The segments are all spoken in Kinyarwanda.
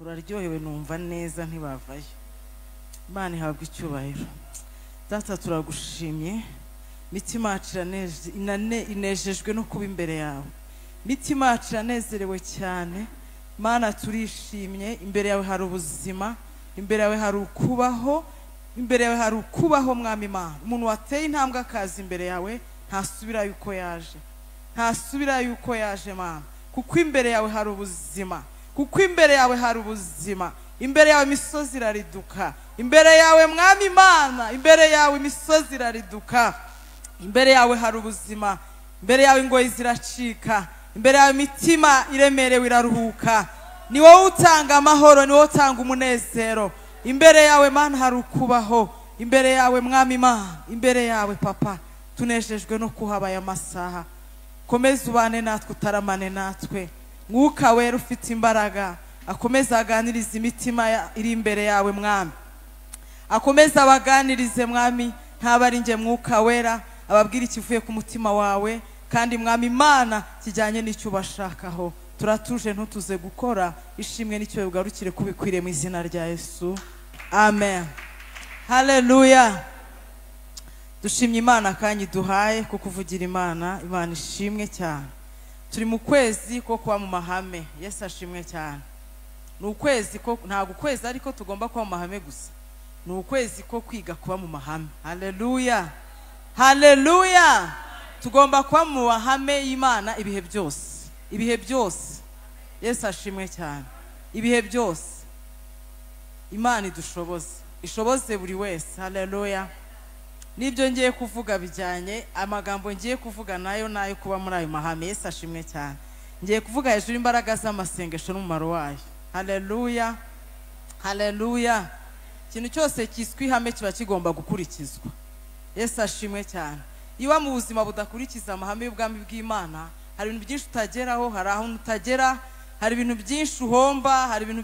turaryohewe numva neza ntibavayo. Imana ihabwa icyubahiro. Data turagushimye, mitima inejejwe no kuba imbere yawe. Mitima iranezerewe cyane. Mana turishimye, imbere yawe hari ubuzima, imbere yawe hari ukubaho, imbere yawe hari ukubaho mwami Mana. Umuntu wateye intambwe akaza imbere yawe ntasubira yuko yaje, ntasubira yuko yaje Mana, kuko imbere yawe hari ubuzima, kuko imbere yawe hari ubuzima. Imbere yawe imisozi irariduka, imbere yawe mwami Mana, imbere yawe imisozi irariduka, imbere yawe hari ubuzima, imbere yawe ingoyi ziracika, imbere yawe imitima iremerewe iraruhuka. Ni wowe utanga amahoro, ni wowe utanga umunezero. Imbere yawe Mana hari ukubaho, imbere yawe mwami Mana, imbere yawe Papa tunejejwe no kuhaba aya masaha. Komeza ubane natwe, utaramane natwe. Mwuka wera ufite imbaraga akomeza aganiriza imitima iri imbere yawe mwami, akomeza abaganirize mwami, ntaba ari nge Mwuka wera, ababwira ikivuye ku mutima wawe, kandi mwami Mana kijyanye n'icyo ubashakaho. Turatuje ntutuze gukora, ishimwe n'icyo bigarukire kubikwiriye mu izina rya Yesu, amen. Haleluya. Dushimye Imana kandi duhaye kuko uvugira Imana. Imana ishimwe cyane. Turi mu kwezi ko kuba mu mahame. Yesu ashimwe cyane. Ni ukwezi ko ntago ukwezi ariko tugomba kuba mu mahame gusa, ni ukwezi ko kwiga kuba mu mahame. Haleluya, haleluya. Tugomba kuba mu mahame y'Imana ibihe byose, ibihe byose. Yesu ashimwe cyane. Ibihe byose Imana idushoboze, ishoboze buri wese. Haleluya. Nibyo ngiye kuvuga bijyanye, amagambo ngiye kuvuga nayo kuba muri ayo mahame. Yesu ashimwe cyane. Ngiye kuvuga hejuru imbaraga z'amasengesho n'umumaro wayo. Haleluya, haleluya. Ikintu cyose kiswe ihame kiba kigomba gukurikizwa. Yesu ashimwe cyane. Iwa mu buzima budakurikiza amahame y'ubwami bw'Imana, hari ibintu byinshi utageraho, hari aho utagera, hari ibintu byinshi uhomba, hari ibintu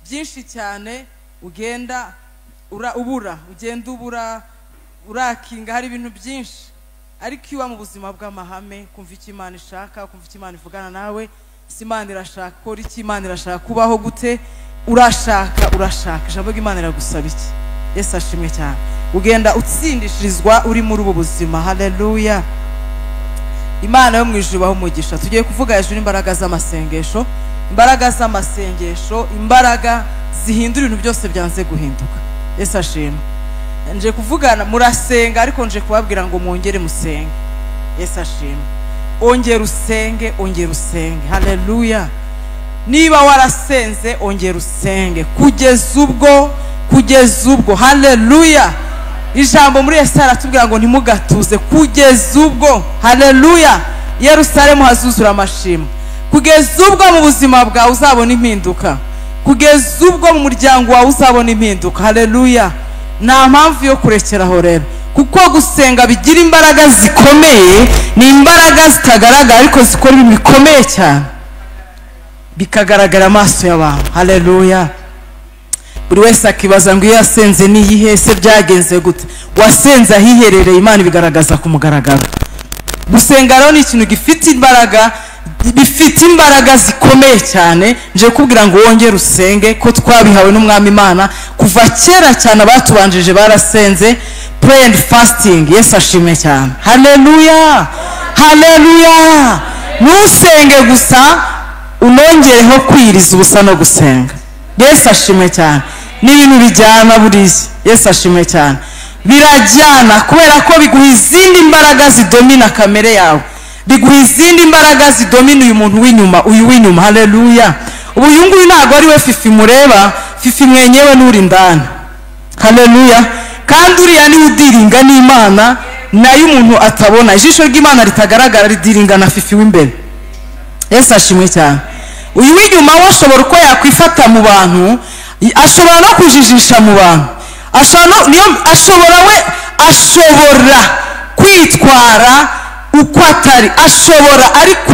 byinshi cyane ugenda ugenda ubura urakinga, hari ibintu byinshi. Ariko iwa mu buzima bw'amahame, kumva icyo Imana ishaka, kumva icyo Imana ivugana nawe. Imana irashaka kora iki, Imana irashaka kubaho gute, urashaka ijambo ry'Imana iragusaba iki. Yesu ashimwe cyane. Ugenda utsindishirizwa uri muri ubu buzima. Haleluya. Imana yo mu ijuru baho umugisha. Tugiye kuvuga hejuru imbaraga z'amasengesho, imbaraga z'amasengesho, imbaraga zihindura ibintu byose byanze guhinduka. Yesu ashimwe. Nje kuvugana murasenga, ariko nje kubabwira ngo mwongere musenge. Yesu ashimwe. Ongera usenge, ongera usenge. Haleluya. Niba warasenze ongera usenge kugeza ubwo. Haleluya. Ijambo muri Yesaya aratubwira ngo ntimugatuze kugeza ubwo. Haleluya. Yerusalemu hazuzura amashimwe. Kugeza ubwo mu buzima bwawe uzabona impinduka, kugeza ubwo mu muryango wawe uzabona impinduka. Haleluya. Nta mpamvu yo kurekeraho rero, kuko gusenga bigira imbaraga zikomeye. Ni imbaraga zitagaragara ariko zikora ibintu bikomeye cyane, bikagaragara amaso y'abantu. Haleluya. Buri wese akibaza ngo iyo yasenze niyihe se, byagenze gute? Wasenze ahiherereye, Imana ibigaragaza ku mugaragaro. Gusenga rero ni ikintu gifite imbaraga, bifite imbaraga zikomeye cyane. Nje kubwira ngo wongere usenge, ko twabihawe n'Umwami Imana kuva kera cyane. Abatubanjije barasenze, pray and fasting. Yesu ashimwe cyane. Haleluya, haleluya. Nusenge gusa, unongereho kwiriza ubusa no gusenga. Yesu ashimwe cyane. Ni ibintu bijyana buriya. Yesu ashimwe cyane. Birajyana kubera ko biguha izindi imbaraga zidomina kamere yawe, biguha izindi imbaraga zidomina uyu muntu w'inyuma, uyu w'inyuma. Haleluya. Ubu uyu nguyu ntabwo ari we Fifi mureba, Fifi mwenyewe n'uri ndani. Haleluya. Kandi uriya ni udiringa n'Imana, nayo umuntu atabona. Ijisho ry'Imana ritagaragara ridiringa na Fifi w'imbere. Yesu ashimwe cyane. Uyu w'inyuma we ashobora uko yakwifata mu bantu, ashobora no kujijisha mu bantu, ashobora kwitwara uko atari, ashobora ariko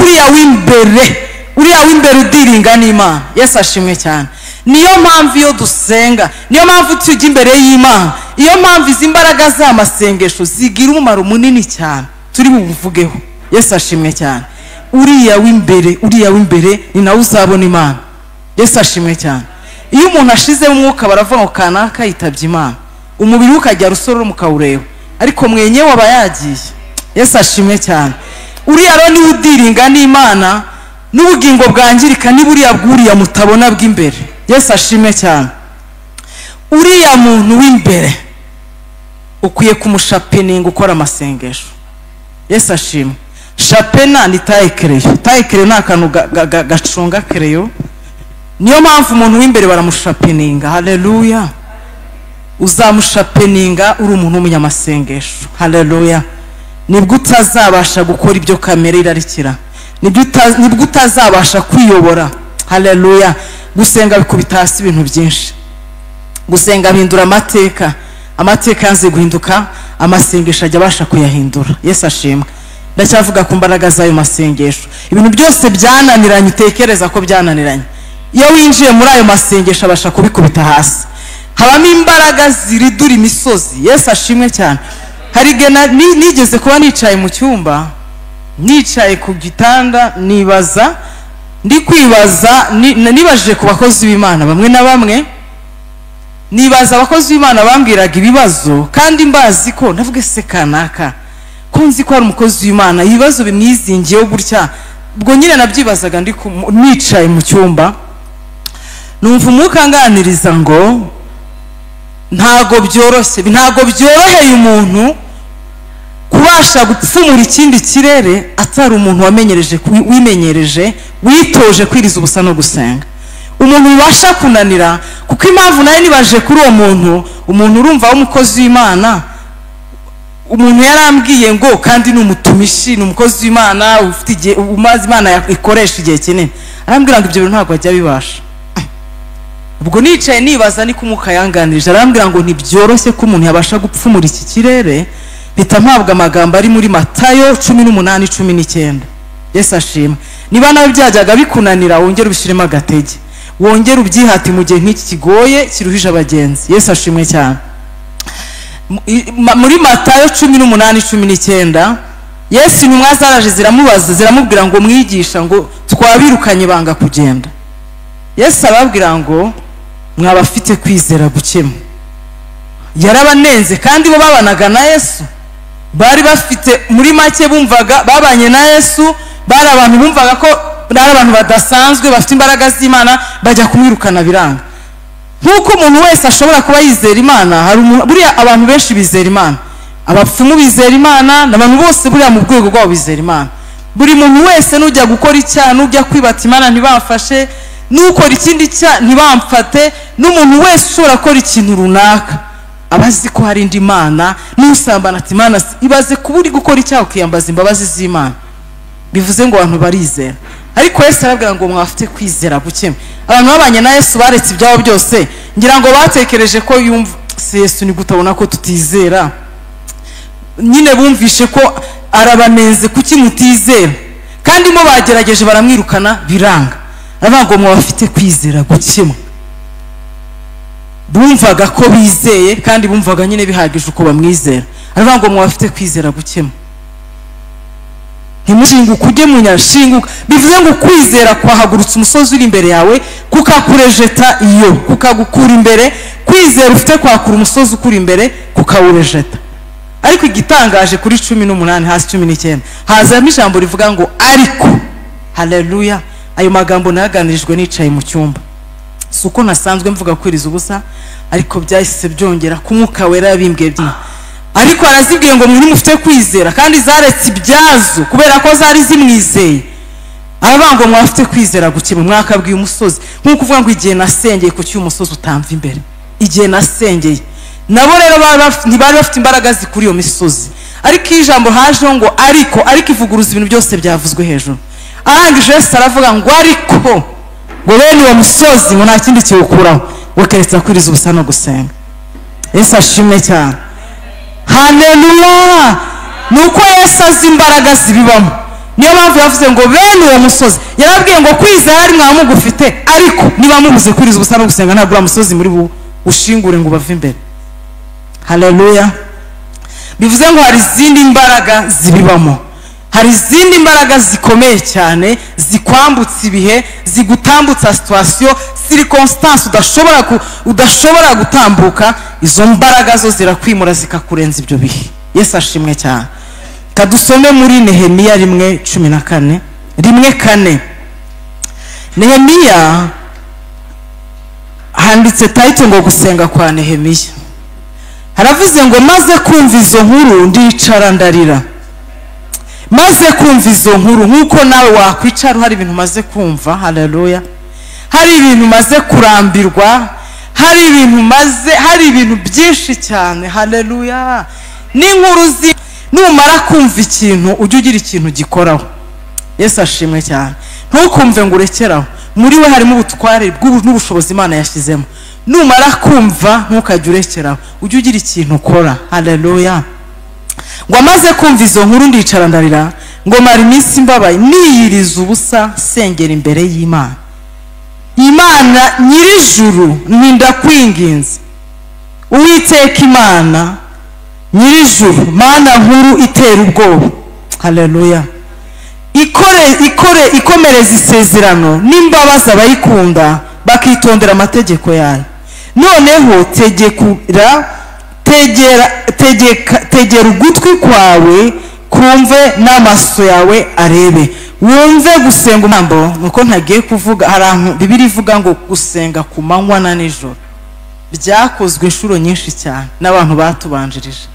uriya w'imbere udiringa n'Imana. Yesu ashimwe cyane. Niyo mpamvu iyo dusenga, niyo mpamvu tujya imbere y'Imana, iyo mpamvu izi imbaraga z'amasengesho zigira umumaro munini cyane turi buvugeho. Yesu ashimwe cyane. Uriya w'imbere ni nawe uzabona Imana. Yesu ashimwe cyane. Iyo umuntu ashize umwuka baravuga ngo kanaka yitabye Imana, umubiri ukajya rusororo mukawureba, ariko mwenyewe aba yagiye. Yesu ashimwe cyane. Uriya rero niwe udiringa n'Imana n'ubugingo bwangirika n'iburiya bwuriya mutabona bw'imbere. Yesu ashimwe cyane. Uriya muntu w'imbere ukwiye kumushapeninga ukora amasengesho. Yesu ashimwe. Shapena ni taikereyo. Taikereyo ni akantu gacunga kereyo. Niyo mpamvu umuntu w'imbere baramushapeninga. Haleluya. Uzamushapeninga uri umuntu w'umunyamasengesho. Haleluya. Nibwo utazabasha gukora ibyo kamere irarikira. Nibwo utazabasha kwiyobora. Haleluya. Gusenga bikubita hasi ibintu byinshi. Gusenga bihindura amateka. Amateka yanze guhinduka, amasengesho ajya abasha kuyahindura. Yesu ashimwe. Ndacyavuga ku mbaraga z'ayo masengesho. Ibintu byose byananiranye utekereza ko byananiranye, iyo winjiye muri ayo masengesho abasha kubikubita hasi. Habamo imbaraga ziridura imisozi. Yesu ashimwe cyane. Hari nigeze kuba nicaye mu cyumba, nicaye ku gitanda nibaza, ndi kwibaza, nibajije ku bakozi b'Imana bamwe na bamwe, nibaza abakozi b'Imana bambwiraga ibibazo kandi mbazi ko ndavuga se kanaka ko nzi ko ari umukozi w'Imana ibibazo bimwizingiyeho gutya. Ubwo nyine nabyibazaga nicaye mu cyumba, numva umwuka nganiriza ngo ntago byoroheye umuntu kubasha gupfumura ikindi kirere atari umuntu wimenyereje witoje kwiriza ubusa no gusenga. Umuntu bibasha kunanira, kuko impamvu nayo nibaje kuri uwo umuntu urumva w'umukozi w'Imana, umuntu yarambwiye ngo kandi ni umutumishi, ni umukozi w'Imana ufite igihe umaze Imana ikoresha igihe kinini, arambwira ngo ibyo bintu ntabwo ajya bibasha. Ubwo nicaye nibaza ni kumuka yanganirije, arambwira ngo ntibyoroshye ko umuntu yabasha gupfumura iki kirere, bitampabwa amagambo ari muri Matayo 18:19. Yesu ashimwe. Niba nawe byajyaga bikunanira wongere ubishiremo agatege, wongere ubyihati mu gihe nk'iki kigoye kiruhije abagenzi. Yesu ashimwe cyane. Muri Matayo 18:19 Yesu intumwa zaraje ziramubaza ziramubwira ngo mwigisha ngo twabirukanye banga kugenda. Yesu arababwira ngo mwabafite kwizera gukema. Yarabanenze kandi bo babanaga na Yesu, bari bafite muri make bumvaga babanye na Yesu, bari abantu bumvaga ko ari abantu badasanzwe bafite imbaraga z'Imana, bajya kumwirukana biranga. Nkuko umuntu wese ashobora kuba yizera Imana, hari buriya abantu benshi bizera Imana, abapfumu bizera Imana, n'abantu bose buriya mu rwego rwabo bizera Imana. Buri muntu wese nujya gukora icyaha, nujya kwibata Imana ntibafashe, nukora ikindi cyaha ntibamfate, n'umuntu wese ushobora gukora ikintu runaka abazi ko hari indi Mana, n'usambana ati Imana ibaze kuba uri gukora icyaha ukiyambaza imbabazi z'Imana, bivuze ngo abantu barizera. Ariko Yesu arabwira ngo mwafite kwizera gukema. Abantu babanye na Yesu baretse ibyabo byose, ngira ngo batekereje ko yumva se Yesu ni gutabona ko tutizera, nyine bumvishe ko arabanenze kuki mutizera, kandi mo bagerageje baramwirukana biranga. Aravuga ngo mwafite kwizera gukema. Bumvaga ko bizeye kandi bumvaga nyine bihagije uko bamwizera. Aravuga ngo mwafite kwizera gukema. Ntimushinguke ujye munyashinguka, bivuze ngo kwizera kwahagurutse umusozi uri imbere yawe kukakurejeta iyo kukagukura imbere. Kwizera ufite kwakura umusozi ukuri imbere kukawurejeta. Ariko igitangaje kuri 18 hasi 19 hazamo ijambo rivuga ngo ariko. Haleluya. Ayo magambo naganirijwe nicaye mu cyumba, suko nasanzwe mvuga kwiriza ubusa, ariko byahise byongera kumuka wera yabimbwiye byinshi. Ariko arazibwiye ngo muri mufite kwizera, kandi zaretse ibyazo kubera ko zari zimwizeye. Aravuga ngo mwafite kwizera gukema, mwakabwiye umusozi. Nkuko uvuga ngo igihe nasengeye ku cy'umusozi utamva imbere, igihe nasengeye nabo rero ntibari bafite imbaraga zikuri iyo misozi. Ariko ijambo hajeho ngo ariko ivuguruza ibintu byose byavuzwe hejuru. Arangije Yesu aravuga ngo ariko ngo bene uwo musozi ngo nta kindi kiwukuraho, wekeretse kwiriza ubusa no gusenga. Yesu ashimwe cyane. Haleluya. Nuko Yesu azi imbaraga zibibamo, niyo mpamvu yavuze ngo bene uwo musozi. Yarabwiye ngo kwizera ari mwamugufite, ariko niba mubuze kwiriza ubusa no gusenga ntabwo umusozi muri ushingure ngo bave imbere. Haleluya. Bivuze ngo hari izindi imbaraga zibibamo. hari izindi mbaraga zikomeye cyane zikwambutsa ibihe, zigutambutsa situation, circonstance udashobora gutambuka. Izo mbaraga zo zirakwimura zikakurenza ibyo bihe. Yesu ashimwe cyane. Kadusome muri Nehemiya 1:14 1:4. Nehemiya handitse title ngo gusenga kwa Nehemiya. Haravuze ngo maze kumva izo nkuru ndicara ndarira. Maze kumva izo nkuru, nkuko nawe wakwicara hari ibintu maze kumva. Haleluya. Hari ibintu maze kurambirwa, hari ibintu byinshi cyane. Haleluya. N'inkuru numara kumva ikintu ujye ugira ikintu gikoraho. Yesu ashimwe cyane. Ntukumve ngo urekeraho, muri we harimo ubutware n'ubushobozi Imana yashyizemo. Numara kumva ntukajye urekeraho, ujye ugira ikintu ukora. Haleluya. Ngo amaze kumva izo nkuru ndicara ndarira, ngo mara iminsi mbabaye niyiriza ubusa sengera imbere y'Imana. Imana nyirijuru ndakwinginze, Uwiteka Imana nyirijuru, Mana nkuru itera ubwoba. Haleluya. Ikomereza isezerano n'imbabazi abayikunda bakitondera amategeko yayo. Noneho tegera ugutwi kwawe kumve n'amaso yawe arebe, wumve gusenga umambo. Nuko ntagiye kuvuga, hari Bibiliya ivuga ngo gusenga ku manywa na nijoro byakozwe inshuro nyinshi cyane n'abantu batubanjirije.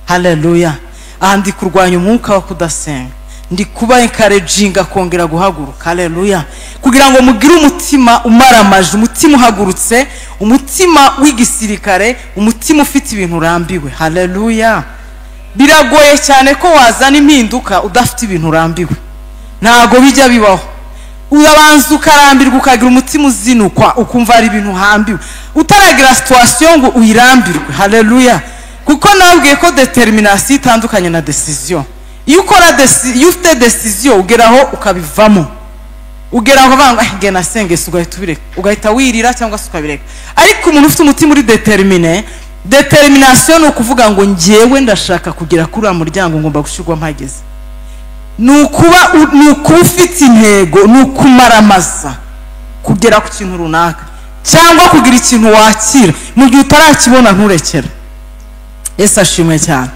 Haleluya. Aha ndi kurwanya umwuka wo kudasenga, ndi kuba encouraging kongera guhaguruka. Haleluya. Kugira ngo mugire umutima umaramaje, umutima uhagurutse, umutima w'igisirikare, umutima ufite ibintu urambiwe. Haleluya. Biragoye cyane ko wazana impinduka udafite ibintu urambiwe. Ntago bijya bibaho. Urabanza ukarambirwa ukagira umutima uzinukwa ukumva ari ibintu hambiwe, utaragira situation ngo uyirambirwe. Haleluya. Kuko nabwiye ko determination itandukanye na decision. Iyo ufite decision ugeraho ukabivamo, ugeraho banga nge nasengese ugahita ubireka, ugahita wirira cyangwa se ukabireka. Ariko umuntu ufite umutima uri determination ni ukuvuga ngo ngewe ndashaka kugera kuri wa muryango ngomba gushirwa mpageze. Nukuba ufite intego, nukumaramaza kugera ku kintu runaka cyangwa kugira ikintu wakira mu gihe utarakibona nturekera. Yesu ashimwe cyane.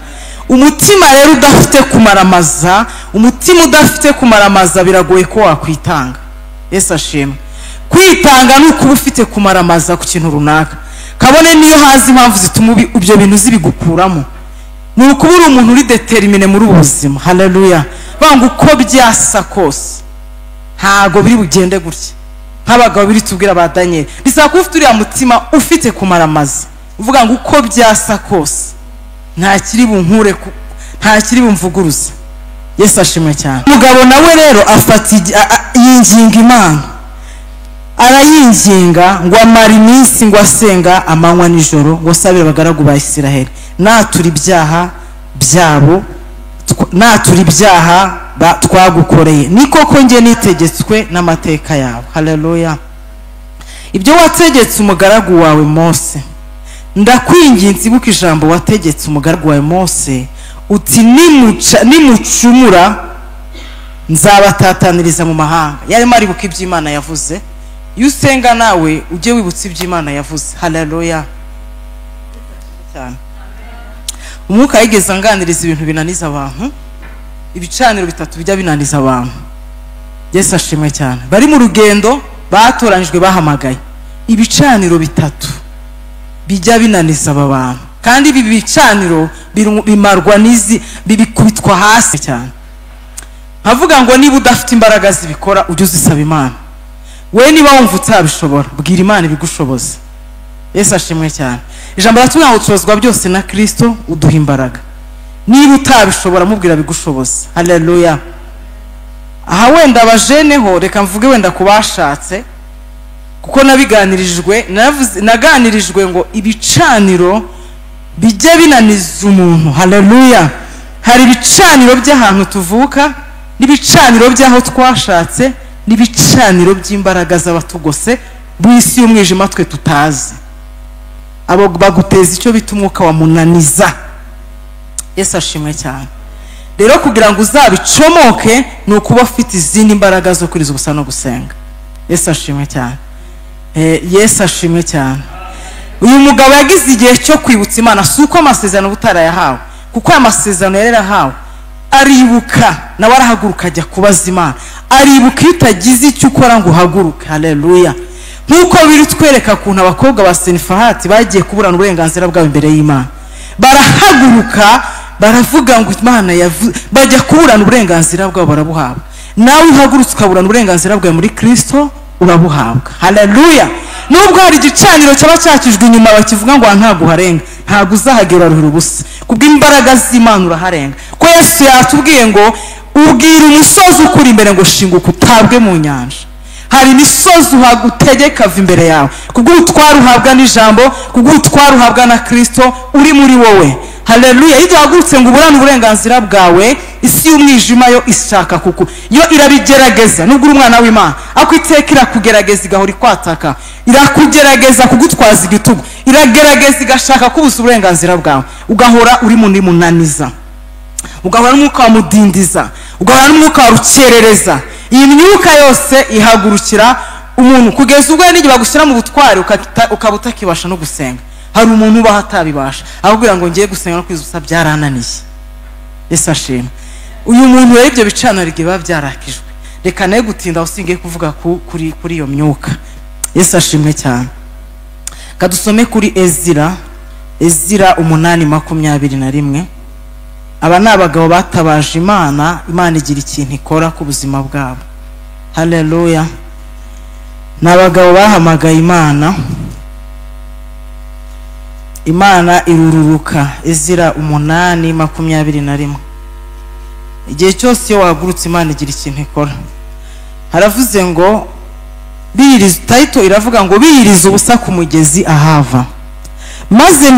Umutima rero udafite kumaramaza, umutima udafite kumaramaza biragoye ko wakwitanga. Yesu ashimwe. Kwitanga ni ukuba ufite kumaramaza ku kintu runaka, kabone niyo hazi impamvu zituma ibyo bintu zibigukuramo. Ni ukuba uri umuntu uri determine muri ubuzima. Haleluya. Banga uko byasa kose ntago biri bugende gutya. Nk'abagabo biri tubwira ba Daniel, bisaba kuba ufite uriya mutima ufite kumaramaza, uvuga ngo uko byasa kose nta kiri bunkure, nta kiri bumvuguruza. Yesu ashimwe cyane. Umugabo nawe rero afata yinginga Imana, arayinginga ngo amara iminsi ngo asenga amanywa nijoro, ngo asabire abagaragu ba Isiraheli natura ibyaha byabo, natura ibyaha twagukoreye, ni koko nge nitegetswe n'amateka yawe. Haleluya. Ibyo wategetse umugaragu wawe Mose, ndakwinginze ibuka ijambo wategetse umugaragu wawe Mose uti nimucumura nzabatataniriza mu mahanga. Yarimo aribuka iby'Imana yavuze. Iyo usenga nawe ujye wibutsa iby'Imana yavuze. Haleluya cyane. Umwuka yigeze anganiriza ibintu binaniza abantu, ibicaniro bitatu bijya binaniza abantu. Yesu ashimwe cyane. Bari mu rugendo batoranijwe bahamagaye, ibicaniro bitatu bijya binaniza aba bantu, kandi ibi bicaniro bimarwa bibikubitwa hasi cyane. Nkavuga ngo niba udafite imbaraga zibikora ujye uzisaba Imana. We niba wumva utabishobora bwira Imana ibigushoboza. Yesu ashimwe cyane. Ijambo ratubwira ngo tuzozwa byose na Kristo uduha imbaraga. Niba utabishobora mubwira bigushoboza. Haleluya. Aha wenda abajeneho reka mvuge wenda kubashatse, kuko naganirijwe ngo ibicaniro bijye binaniza umuntu. Haleluya. Hari ibicaniro by'ahantu tuvuka, n'ibicaniro by'aho twashatse, n'ibicaniro by'imbaraga z'abatugose bw'isi y'umwijima twe tutazi. Abo baguteza icyo bita umwuka wa munaniza. Yesu ashimwe cyane. rero kugira ngo uzabicomoke ni ukuba ufite izindi mbaraga zo kuriza ubusa no gusenga. Yesu ashimwe cyane. Yesu ashimwe cyane. Uyu mugabo yagize igihe cyo kwibutsa Imana, si uko amasezerano butarayahawe, kuko aya masezerano yari yarahawe. Aribuka nawe arahaguruka ajya kubaza Imana, aribuka iyo utagize icyo ukora ngo uhaguruke. Haleluya. Nk'uko biri twereka kuntu abakobwa ba Senifahati bagiye kuburana uburenganzira bwabo imbere y'Imana, barahaguruka baravuga ngo Imana bajya kuburana uburenganzira bwabo barabuhabwa. Nawe uhagurutse ukaburana uburenganzira bwawe muri Kristo urabuhabwa. Haleluya. Nubwo hari igicaniro cyaba cyakijwe inyuma bakivuga ngo ntago harenga, ntago uzahagera ruhira ubusa, kubw'imbaraga z'Imana uraharenga. Ko Yesu yatubwiye ngo ubwira umusozi ukuri imbere ngo shinguka utabwe mu nyanja. Hari imisozi uhagutegeka ava imbere yawe, kubw'ubutware uhabwa n'ijambo, kubw'ubutware uhabwa na Kristo uri muri wowe. Haleluya. Iyo uhagurutse ngo uburane uburenganzira bwawe, isi y'umwijima yo ishaka kuko yo irabigerageza. Nubwo uri umwana w'Imana, ako iteka irakugerageza igahora ikwataka, irakugerageza kugutwaza igitugu, iragerageza igashaka kubuza uburenganzira bwawe, ugahora uri muri munaniza, ugahora n'umwuka wa mudindiza, ugahora n'umwuka wa rukerereza. Iyi myuka yose ihagurukira umuntu kugeza ubwo n'igihe bagushyira mu butware ukaba utakibasha no gusenga. Hari umuntu ubaho atabibasha, ahubwira ngo ngiye gusenga no kwizusa byarananiye. Yesu ashimwe. Uyu muntu rero ibyo bicaniro biba byarakijwe. Reka naye gutinda usingiye kuvuga kuri iyo myuka. Yesu ashimwe cyane. Kadusome kuri Ezira 8:21. Aba ni abagabo batabaje Imana, Imana igira ikintu ikora ku buzima bwabo. Haleluya. Ni abagabo bahamagaye Imana, Imana irururuka. Ezira 8:21. Igihe cyose iyo wagurutse Imana igira ikintu ikora. Haravuze ngo biyiriza, tayito iravuga ngo biyiriza ubusa ku mugezi Ahava, maze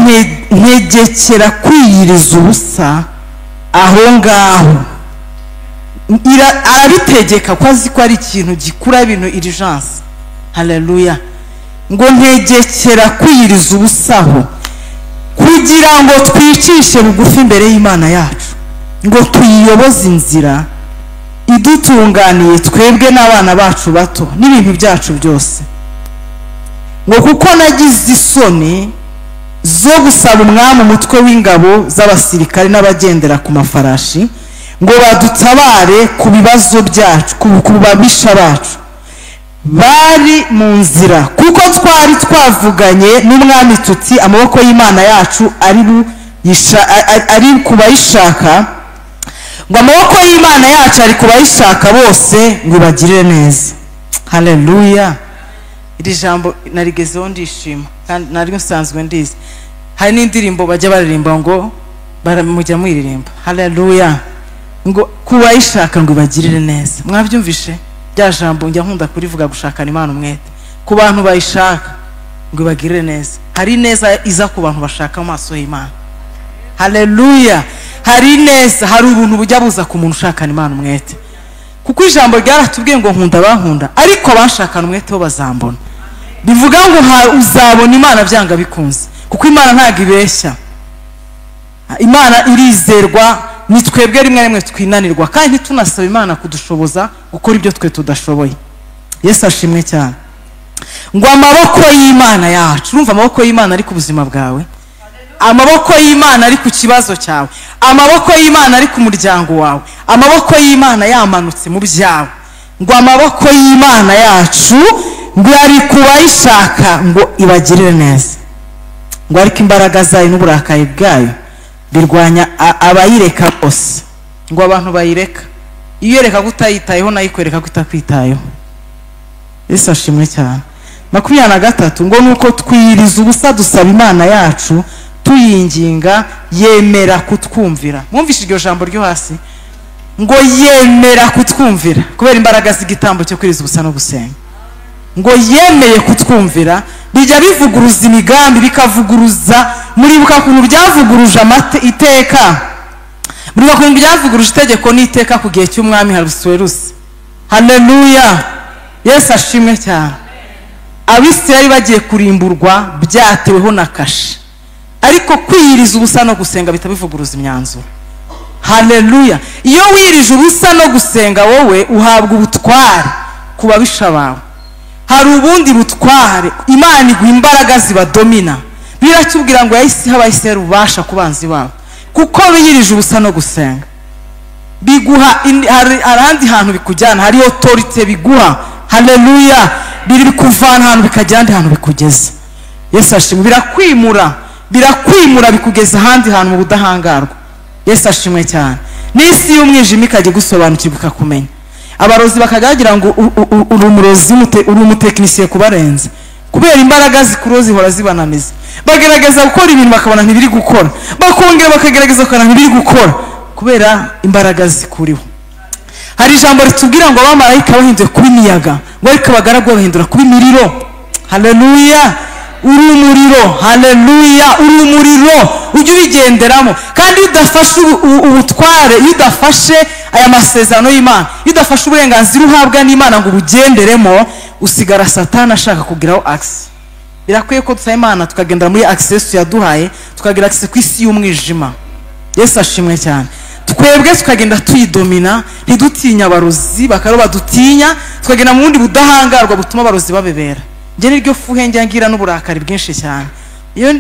ntegekera kwiyiriza ubusa aho ngaho. Arabitegeka ko azi ko ari ikintu gikura ibintu urgence. Haleluya. Ngo ntegekera kwiyiriza ubusaho kugira ngo twicishe bugufi imbere y'Imana yacu, ngo tuyiyoboze inzira idutunganiye twebwe n'abana bacu bato n'ibintu byacu byose. Ngo kuko nagize isoni zo gusaba umwami umutwe w'ingabo z'abasirikare n'abagendera ku mafarashi ngo badutabare ku bibazo byacu, ku babisha bacu bari mu nzira, kuko twari twavuganye n'umwami tuti amaboko y'Imana yacu ari kubayishaka, ngo amaboko y'Imana yacu ari kubayishaka bose ngo ibagirire neza. Haleluya. Iri jambo narigezeho ndishima kandi nari nsanzwe ndizi. Hari n'indirimbo bajya baririmba ngo baramujya mwiririmba. Haleluya. Ngo kubayishaka ngo ibagirire neza. Mwabyumvishe? Bya jambo njya nkunda kurivuga, gushakana Imana umwete ku bantu bayishaka ngo ibagirire neza. Hari neza iza ku bantu bashaka amaso y'Imana. Haleluya. Hari neza, hari ubuntu bujya buza ku muntu ushakana Imana umwete, kuko ijambo ryaratubwiye ngo nkunda bankunda, ariko bashakana umwete bo bazambona. Bivuga ngo uzabona Imana byanga bikunze, kuko Imana ntago ibeshya. Imana irizerwa. Ni twebwe rimwe rimwe twinanirwa kandi ntitunasaba Imana kudushoboza gukora ibyo twe tudashoboye. Yesu ashimwe cyane. Ngo amaboko y'Imana yacu, urumva amaboko y'Imana ari ku buzima bwawe, amaboko y'Imana ari ku kibazo cyawe, amaboko y'Imana ari ku muryango wawe, amaboko y'Imana yamanutse mu byawe. Ngo amaboko y'Imana yacu ngo ari kubayishaka ngo ibagirire neza. Ngo ariko imbaraga zayo n'uburakari bwayo birwanya abayireka bose. Ngo abantu bayireka, iyo yereka kutayitayeho nayo ikwereka kutakwitayeho. Yesu ashimwe cyane. 23. Ngo nuko twiyiriza ubusa dusaba Imana yacu tuyinginga, yemera kutwumvira. Mwumvishe iryo jambo ryo hasi? Ngo yemera kutwumvira kubera imbaraga z'igitambo cyo kwiriza ubusa no gusenga. Ngo yemeye kutwumvira, bijya bivuguruza imigambi, bikavuguruza. Muribuka kuntu byavuguruje iteka, muribuka kuntu byavuguruje itegeko n'iteka ku gihe cy'umwami Ahasuwerusi. Haleluya. Yesu ashimwe cyane. Abisirayeli bagiye kurimburwa byateweho na kashe, ariko kwiyiriza ubusa no gusenga bitabivuguruza imyanzuro. haleluya. Iyo wirije ubusa no gusenga wowe uhabwa ubutware ku babisha bawe. Hari ubundi butware Imana iguha imbaraga zibadomina. Biratubwira ngo yahise habayise rubasha kubanzi babo kuko biyirije ubusa no gusenga. Biguha arandi hantu bikujyana, hari autority biguha, haleluya. Biri bikuvana hantu bikajyana hantu bikugeza. Yesu ashimwe. Birakwimura bikugeza ahandi hantu mu budahangarwa. Yesu ashimwe cyane. N'isi y'umwijima ikajya gusobanukirwa ikakumenya. Abarozi bakagira ngo uri umurozi uri umutekinisiye kubarenze kubera imbaraga zikuru zihora zibananiza. Bagerageza gukora ibintu bakabona ntibiri gukora, bakongera bakagerageza gukora ntibiri gukora kubera imbaraga zikuriho. Hari ijambo ritubwira ngo abamarayika bahinduye kuba imiyaga, ngo ariko abagaragu bahindura kuba imiriro. Haleluya. Uri umuriro, haleluya. Uri umuriro ujye ubigenderamo. Kandi udafashe ubutware, udafashe aya masezerano y'Imana, udafashe uburenganzira uhabwa n'Imana ngo ubugenderemo, usigara Satani ashaka kugiraho access. Birakwiye ko dusaba Imana tukagendera muri access yaduhaye, tukagira access ku isi y'umwijima. Yesu ashimwe cyane. Twebwe tukagenda tuyidomina, ntidutinya abarozi bakaroba dutinya, tukagenda mu bundi budahangarwa butuma abarozi babebera. Nge niryo fuhe ngira n'uburakari bwinshi cyane. Iyo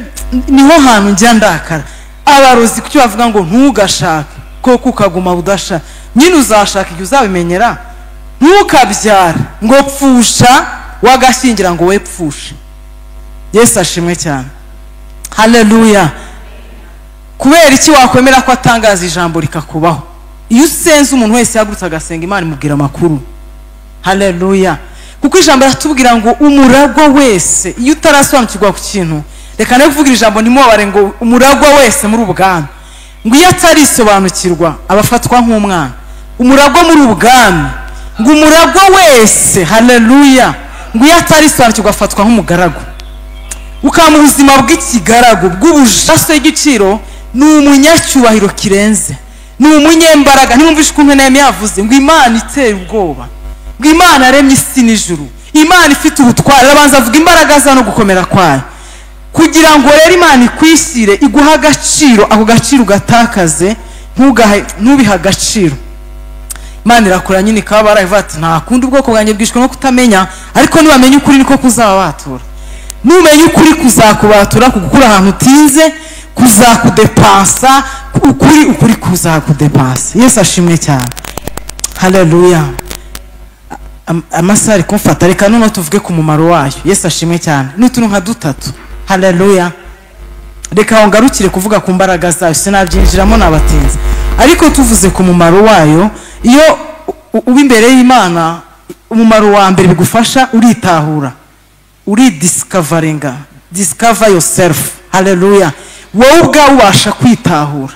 niho hantu njya ndakara. Abarozi kucyo bavuga ngo ntugashake ko kukaguma budasha. Nyine uzashaka igihe uzabimenyera. Ntukabyara ngo pfusha wagashingira ngo we pfushe. Yesu ashimwe cyane. Haleluya. Kubera iki wakwemera ko atangaza ijambo rikakubaho? Iyo usenze umuntu wese yagurutse agasenga Imana imubwira amakuru. Haleluya. Kuko ijambo ratubwira ngo umuragwa wese, iyo utarasobanukirwa ku kintu, reka ne kuvugira ijambo nimubare ngo umuragwa wese muri ubwami, ngo iyo atarisobanukirwa abafatwa nk'umwana. Umuragwa muri ubwami, ngo umuragwa wese, haleluya, ngo iyo atarisobanukirwa afatwa nk'umugaragu. Ukaba mu buzima bw'ikigaragu bw'ubujase y'igiciro, ni umunyacyubahiro kirenze, ni umunyembaraga. Ntimwumvishe ukuntu Nehemiya yavuze ngo Imana iteye ubwoba, ngo Imana yaremye isi n'ijuru, Imana ifite ubutware. Arabanza avuga imbaraga za no gukomera kwayo, kugira ngo rero Imana ikwishyire iguha agaciro, ako gaciro ugatakaze, ntubiha agaciro. Imana irakora nyine ikaba baravuga ati nta kundi ubwoko bwanjye bwishwe no kutamenya, ariko nibamenye ukuri niko kuzababatura. Numenye ukuri kuzakubatura, kugukura ahantu utinze, kuzakudepansa, ukuri kuzakudepansa. Yesu ashimwe cyane. Haleluya. Amasari kumfata, reka none tuvuge ku mumaro wayo. Yesu ashimwe cyane. N'utuntu nka dutatu. Haleluya. Reka ngarukire kuvuga ku mbaraga zayo, sinabyinjiramo nabatinze, ariko tuvuze ku mumaro wayo. Iyo uba imbere y'Imana, umumaro wa mbere bigufasha uritahura, discover yourself. Haleluya. Wowe ubwawe ubasha kwitahura.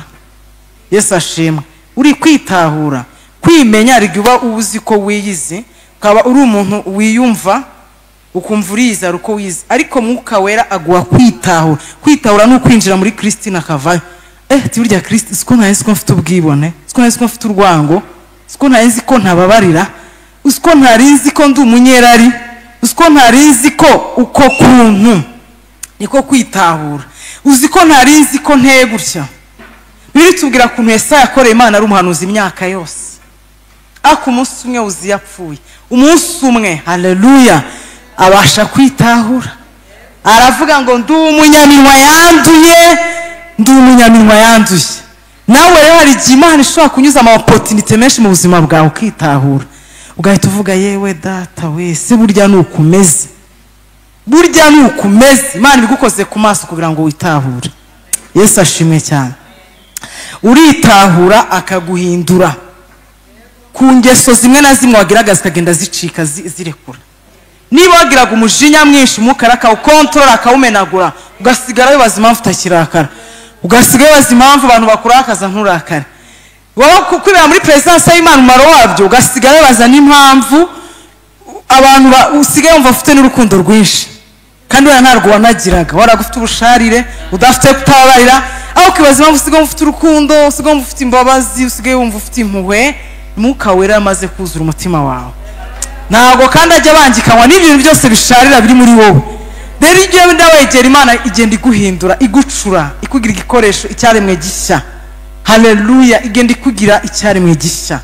Yesu ashimwe. Uri kwitahura, kwimenya, rigiba ubuzi ko wiyizi, ukaba uri umuntu wiyumva, ukumva uriza ruko wize, ariko Mwuka Wera aguha kwitahura. Kwitahura no kwinjira muri Kristo nakavayo. Tiburya Kristo siko ntazi ko mfite ubwibone, siko ntazi ko mfite urwango, siko ntazi ko ntababarira, siko ntarinzi ko ndi umunyerari, siko ntarinzi ko uko kuntu niko kwitahura. Uzi ko ntarinzi ko nteye gutya. Biritubwira kuntu Yesaya yakoreye Imana ari umuhanuzi imyaka yose, ako umunsi umwe uzi yapfuye, umunsi umwe, haleluya, abasha kwitahura. Aravuga ngo ndi umunyaminwa yanduye. Nawe rero hari igihe Imana ishobora kunyuza ama opportunity menshi mu buzima bwawe ukitahura, ugahita uvuga yewe data wese burya nukumeze, Imana ibigukoze ku maso kugira ngo witahure. Yesu ashimwe cyane. Uritahura akaguhindura ku ngeso zimwe na zimwe wagiraga zikagenda zicika zirekura. Niba wagiraga umujinya mwinshi umukara akawukontorora akawumenagura, ugasigara wibaza impamvu utakirakara, ugasigara wibaza impamvu abantu bakurakaza nturakare. Wowe kwibera muri presence y'Imana umumaro wabyo, ugasigara wibaza n'impamvu abantu usigaye wumva ufite n'urukundo rwinshi, kandi wera ntarwo wanagiraga, waragufite ubusharire udafite kutabarira, aho kibaza impamvu usigaye wumva ufite urukundo, usigaye wumva ufite imbabazi, usigaye wumva ufite impuhwe. Mwuka Wera amaze kuzura umutima wawe, ntabwo kandi ajya bangikanywa n'ibintu byose bisharira biri muri wowe. Rero igihe ndawegera Imana igenda iguhindura, igucura, ikugira igikoresho icyaremwe gishya. haleluya igenda ikugira icyaremwe gishya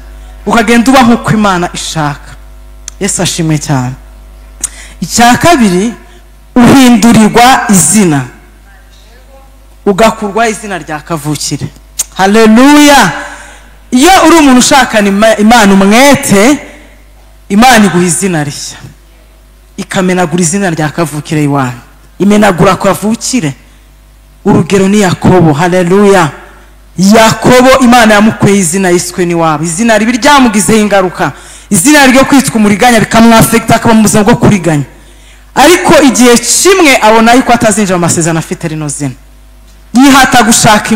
ukagenda uba nk'uko Imana ishaka. Yesu ashimwe cyane. Icya kabiri, uhindurirwa izina, ugakurwa izina rya kavukire. Haleluya. Iyo uri umuntu ushakana Imana umwete, Imana iguha izina rishya, ikamenagura izina rya kavukire iwanyu, imenagura kavukire. Urugero ni Yakobo. Haleluya. Yakobo Imana yamukweye izina yiswe n'iwabo, izina ribi ryamugizeho ingaruka, izina ryo kwitwa umuriganya bikamwafekta akaba mu buzima bwo kuriganya. Ariko igihe kimwe abona yuko atazinjira mu masezerano afite rino zina, yihata gushaka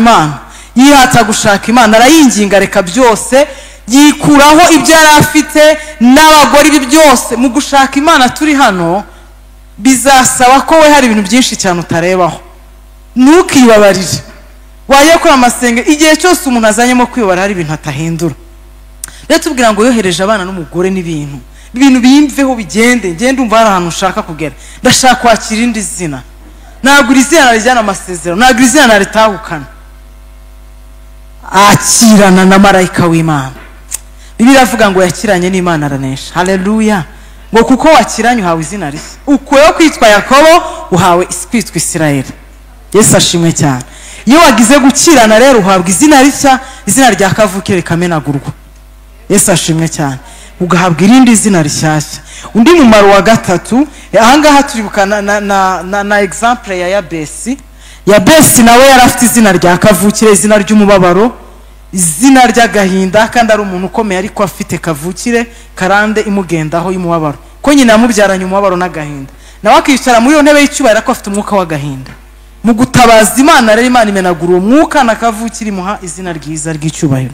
Imana, arayinginga reka byose, yikuraho ibyo yari afite n'abagore ibi byose. Mu gushaka Imana turi hano bizasaba ko we hari ibintu byinshi cyane utarebaho. Ntukibabarire, waye kora amasenge igihe cyose umuntu azanyemo kwibara hari ibintu atahindura. Rero tubwira ngo yohereje abana n'umugore n'ibintu bimveho bigende, ngende umva hari ahantu ushaka kugera, ndashaka kwakira indi zina. Ntabwo iri zina narijyana amasezerano, ntabwo iri zina naritahukana. Akirana na marayika w'Imana. Bibiliya iravuga ngo yakiranye n'Imana aranesha. Haleluya. Ngo kuko wakiranye uhawe izina rishya, ukuyeho kwitwa Yakobo uhawe kwitwa Isirayeli. Yesu ashimwe cyane. Iyo wagize gukirana rero uhabwa izina rishya, izina rya kavukire rikamenagurwa. Yesu ashimwe cyane. Ugahabwa irindi zina rishyashya. Undi mumaro wa gatatu, ahangaha turibuka na example ya Yabesi. Yabesi nawe yari afite izina rya kavukire, izina ry'umubabaro, izina ry'agahinda, kandi ari umuntu ukomeye ariko afite kavukire karande imugendaho y'umubabaro, ko nyina yamubyaranye umubabaro n'agahinda, nawe akicara muri iyo ntebe y'icyubahiro ko afite umwuka w'agahinda. Mu gutabaza Imana rero Imana imenagura uwo mwuka na kavukire imuha izina ryiza ry'icyubahiro.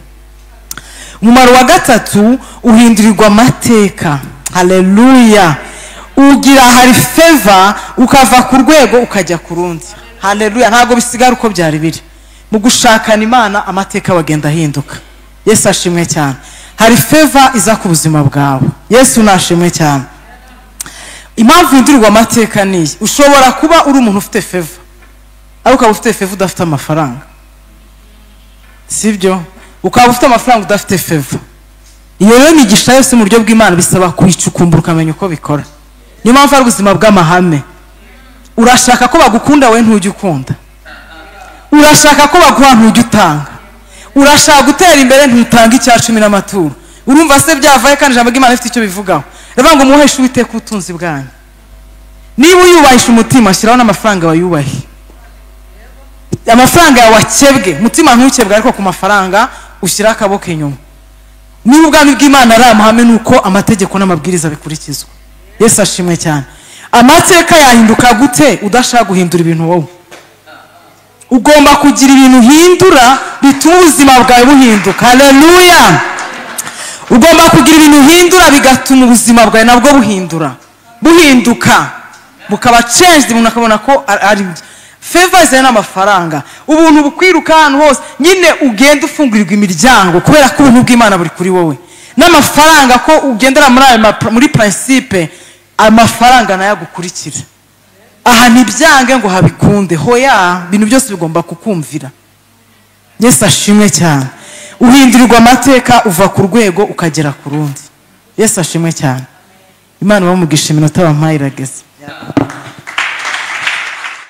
Umumaro wa gatatu, uhindurirwa amateka. Haleluya. Ugira hari favor ukava ku rwego ukajya ku rundi. Haleluya. Ntabwo bisigara uko byari biri. Mu gushakana Imana amateka bagenda ahinduka. Yesu ashimwe cyane. Hari favor iza ku buzima bwawe. Yesu nashimwe cyane. Impamvu uhindurirwa amateka ni ushobora kuba uri umuntu ufite favor, ariko ukaba ufite favor udafite amafaranga, sibyo? Ukaba ufite amafaranga udafite favor. Iyo rero migisha yose mu buryo bw'Imana bisaba kuyicukumbura ukamenya uko bikora. Niyo mpamvu ari ubuzima bw'amahame. Urashaka ko bagukunda we ntujye ukunda, urashaka ko baguha ntujye utanga, urashaka gutera imbere ntutanga icya 10 n'amaturo. Urumva se byavaye kandi ijambo ry'Imana rifite icyo bivugaho. Reba ngo muheshe Uwiteka ubutunzi bwanyu. Niba uyubahisha umutima, shyiraho n'amafaranga wayubahe. Amafaranga yawe akebwe, umutima ntukebwe, ariko ku mafaranga ushyira akaboko inyuma. Niba ubwami bw'Imana ari amahame nuko amategeko n'amabwiriza bikurikizwa. Yesu ashimwe cyane. Amateka yahinduka gute udashaka guhindura ibintu wowe? Ugomba kugira ibintu uhindura bituma ubuzima bwawe buhinduka. Haleluya. Ugomba kugira ibintu uhindura bigatuma ubuzima bwawe nabwo buhinduka, bukaba changed, umuntu akabona ko ari favor zena amafaranga, ubuntu bukwiruka ahantu hose, nyine ugenda ufungurirwa imiryango kubera ko ubuntu bw'Imana buri kuri wowe. N'amafaranga ko ugendera muri principe, amafaranga nayo agukurikira. Aha ntibyange ngo habikunde, hoya ibintu byose bigomba kukumvira. Yesu ashimwe cyane. Uhindurirwa amateka uva ku rwego ukagera ku rundi. Yesu ashimwe cyane. Imana bamugisha iminota bampaye irageze.